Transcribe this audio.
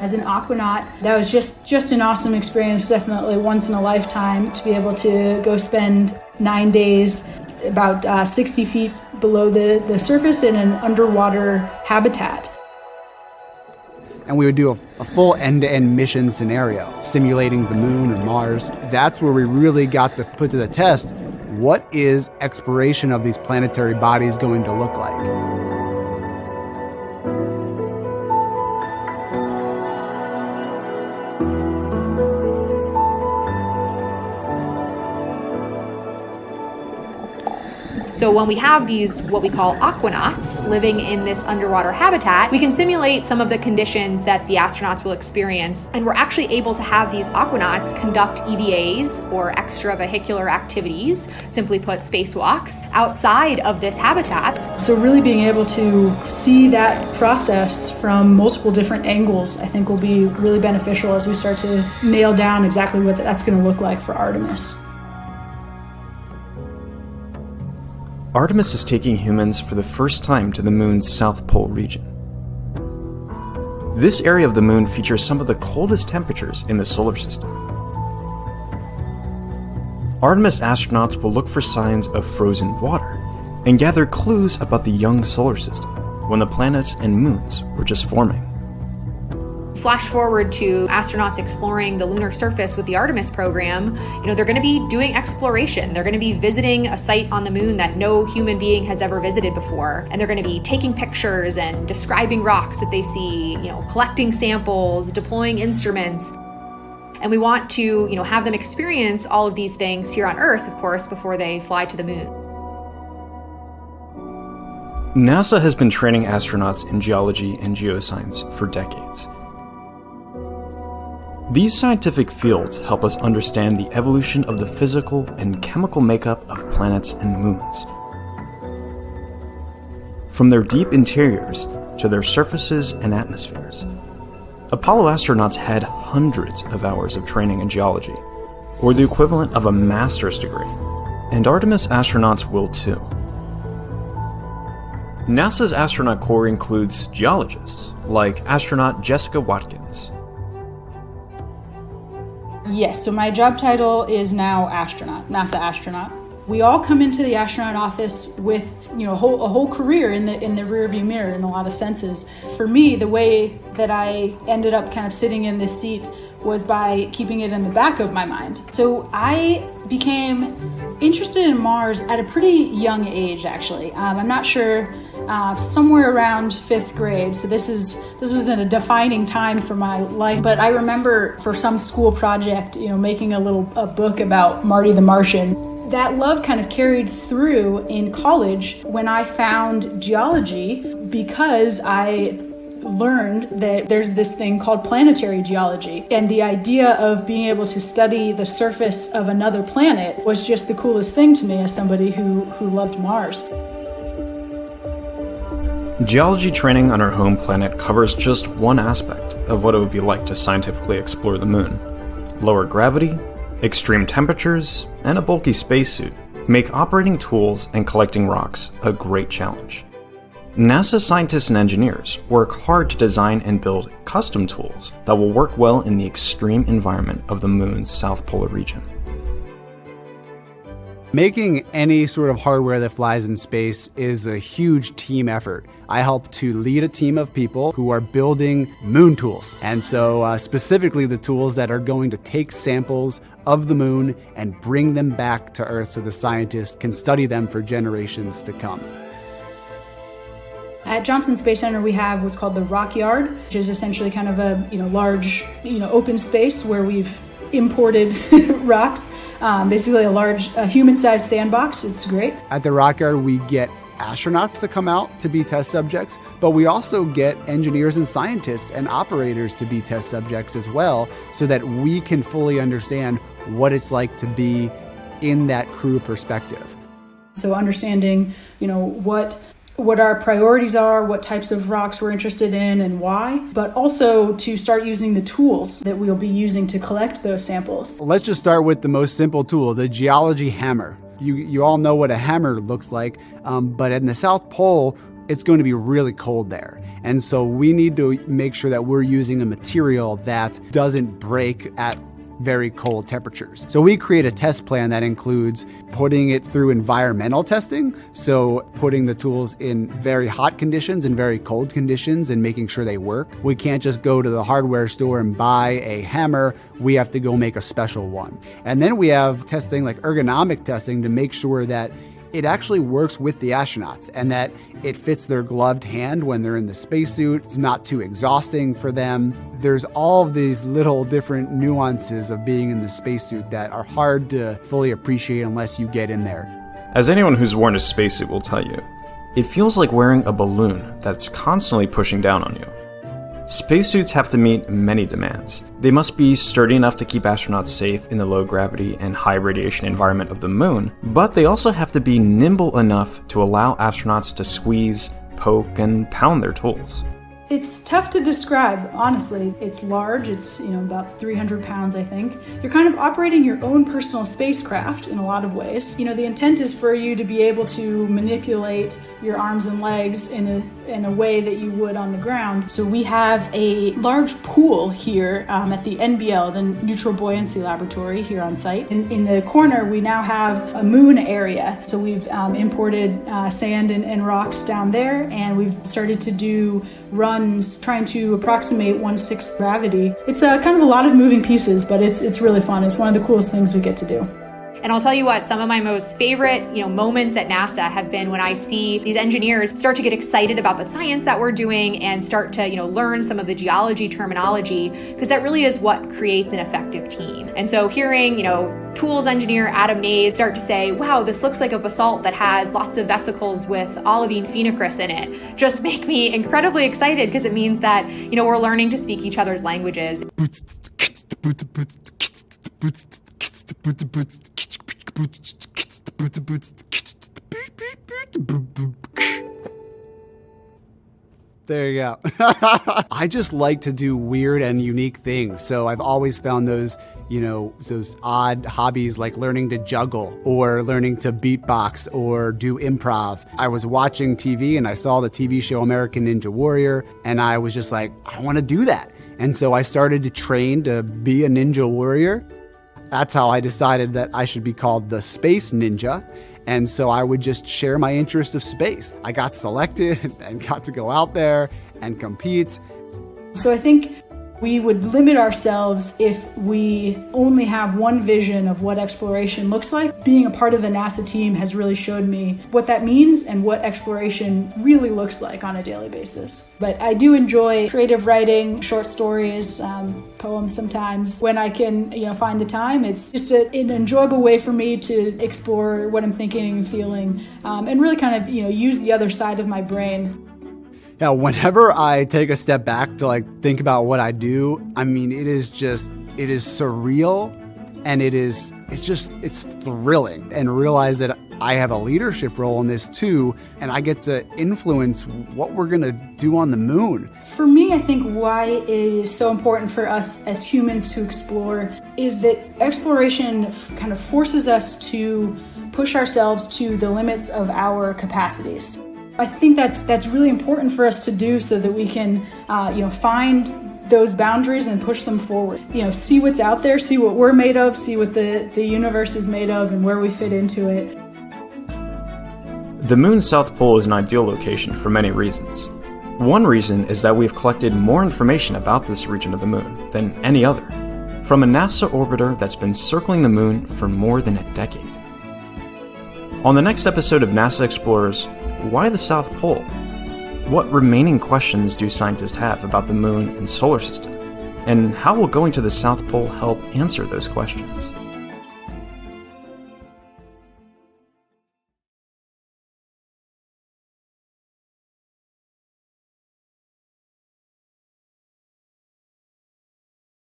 As an aquanaut, that was just an awesome experience, definitely once in a lifetime, to be able to go spend 9 days about 60 feet below the surface in an underwater habitat. And we would do a full end-to-end mission scenario, simulating the moon or Mars. That's where we really got to put to the test, what is exploration of these planetary bodies going to look like? So when we have these, what we call aquanauts, living in this underwater habitat, we can simulate some of the conditions that the astronauts will experience. And we're actually able to have these aquanauts conduct EVAs, or extravehicular activities, simply put, spacewalks, outside of this habitat. So really being able to see that process from multiple different angles, I think will be really beneficial as we start to nail down exactly what that's going to look like for Artemis. Artemis is taking humans for the first time to the moon's South Pole region. This area of the moon features some of the coldest temperatures in the solar system. Artemis astronauts will look for signs of frozen water and gather clues about the young solar system, when the planets and moons were just forming. Flash forward to astronauts exploring the lunar surface with the Artemis program. They're going to be doing exploration. They're going to be visiting a site on the moon that no human being has ever visited before. And they're going to be taking pictures and describing rocks that they see, collecting samples, deploying instruments. And we want to, have them experience all of these things here on Earth, of course, before they fly to the moon. NASA has been training astronauts in geology and geoscience for decades. These scientific fields help us understand the evolution of the physical and chemical makeup of planets and moons. From their deep interiors to their surfaces and atmospheres, Apollo astronauts had hundreds of hours of training in geology, or the equivalent of a master's degree, and Artemis astronauts will too. NASA's astronaut corps includes geologists, like astronaut Jessica Watkins. Yes, so my job title is now astronaut, NASA astronaut. We all come into the astronaut office with, a whole career in the rearview mirror in a lot of senses. For me, the way that I ended up kind of sitting in this seat was by keeping it in the back of my mind. So I became interested in Mars at a pretty young age, actually. I'm not sure, somewhere around 5th grade. So this was in a defining time for my life. But I remember for some school project, making a book about Marty the Martian. That love kind of carried through in college when I found geology, because I learned that there's this thing called planetary geology, and the idea of being able to study the surface of another planet was just the coolest thing to me as somebody who loved Mars. Geology training on our home planet covers just one aspect of what it would be like to scientifically explore the moon. Lower gravity, extreme temperatures, and a bulky spacesuit make operating tools and collecting rocks a great challenge. NASA scientists and engineers work hard to design and build custom tools that will work well in the extreme environment of the moon's South Polar region. Making any sort of hardware that flies in space is a huge team effort. I help to lead a team of people who are building moon tools. And so specifically the tools that are going to take samples of the moon and bring them back to Earth so the scientists can study them for generations to come. At Johnson Space Center, we have what's called the Rock Yard, which is essentially kind of a large open space where we've imported rocks, basically a large human-sized sandbox. It's great. At the Rock Yard, we get astronauts to come out to be test subjects, but we also get engineers and scientists and operators to be test subjects as well, so that we can fully understand what it's like to be in that crew perspective. So understanding, what our priorities are, what types of rocks we're interested in and why, but also to start using the tools that we'll be using to collect those samples. Let's just start with the most simple tool, the geology hammer. You all know what a hammer looks like, but in the South Pole, it's going to be really cold there. And so we need to make sure that we're using a material that doesn't break at very cold temperatures. So we create a test plan that includes putting it through environmental testing. So putting the tools in very hot conditions and very cold conditions and making sure they work. We can't just go to the hardware store and buy a hammer. We have to go make a special one. And then we have testing like ergonomic testing to make sure that it actually works with the astronauts and that it fits their gloved hand when they're in the spacesuit. It's not too exhausting for them. There's all of these little different nuances of being in the spacesuit that are hard to fully appreciate unless you get in there. As anyone who's worn a spacesuit will tell you, it feels like wearing a balloon that's constantly pushing down on you. Spacesuits have to meet many demands. They must be sturdy enough to keep astronauts safe in the low gravity and high radiation environment of the moon, but they also have to be nimble enough to allow astronauts to squeeze, poke, and pound their tools. It's tough to describe, honestly. It's large, it's about 300 pounds, I think. You're kind of operating your own personal spacecraft in a lot of ways. The intent is for you to be able to manipulate your arms and legs in a way that you would on the ground. So we have a large pool here at the NBL, the Neutral Buoyancy Laboratory here on site. In the corner, we now have a moon area. So we've imported sand and rocks down there, and we've started to do runs trying to approximate 1/6 gravity. It's kind of a lot of moving pieces, but it's really fun. It's one of the coolest things we get to do. And I'll tell you what, some of my most favorite, moments at NASA have been when I see these engineers start to get excited about the science that we're doing and start to, learn some of the geology terminology, because that really is what creates an effective team. And so hearing, tools engineer Adam Nade start to say, wow, this looks like a basalt that has lots of vesicles with olivine phenocryst in it, just make me incredibly excited, because it means that, we're learning to speak each other's languages. There you go. I just like to do weird and unique things. So I've always found those odd hobbies like learning to juggle or learning to beatbox or do improv. I was watching TV and I saw the TV show American Ninja Warrior, and I was just like, I want to do that. And so I started to train to be a ninja warrior. That's how I decided that I should be called the Space Ninja. And so I would just share my interest of space. I got selected and got to go out there and compete. So I think we would limit ourselves if we only have one vision of what exploration looks like. Being a part of the NASA team has really showed me what that means and what exploration really looks like on a daily basis. But I do enjoy creative writing, short stories, poems sometimes. When I can, find the time, it's just an enjoyable way for me to explore what I'm thinking and feeling, and really kind of, use the other side of my brain. Yeah, whenever I take a step back to think about what I do, it is surreal, and it's thrilling, and realize that I have a leadership role in this too, and I get to influence what we're gonna do on the moon. For me, I think why it is so important for us as humans to explore is that exploration kind of forces us to push ourselves to the limits of our capacities. I think that's really important for us to do so that we can, find those boundaries and push them forward. See what's out there, see what we're made of, see what the universe is made of, and where we fit into it. The moon's south pole is an ideal location for many reasons. One reason is that we've collected more information about this region of the moon than any other, from a NASA orbiter that's been circling the moon for more than a decade. On the next episode of NASA Explorers, why the South Pole? What remaining questions do scientists have about the moon and solar system? And how will going to the South Pole help answer those questions?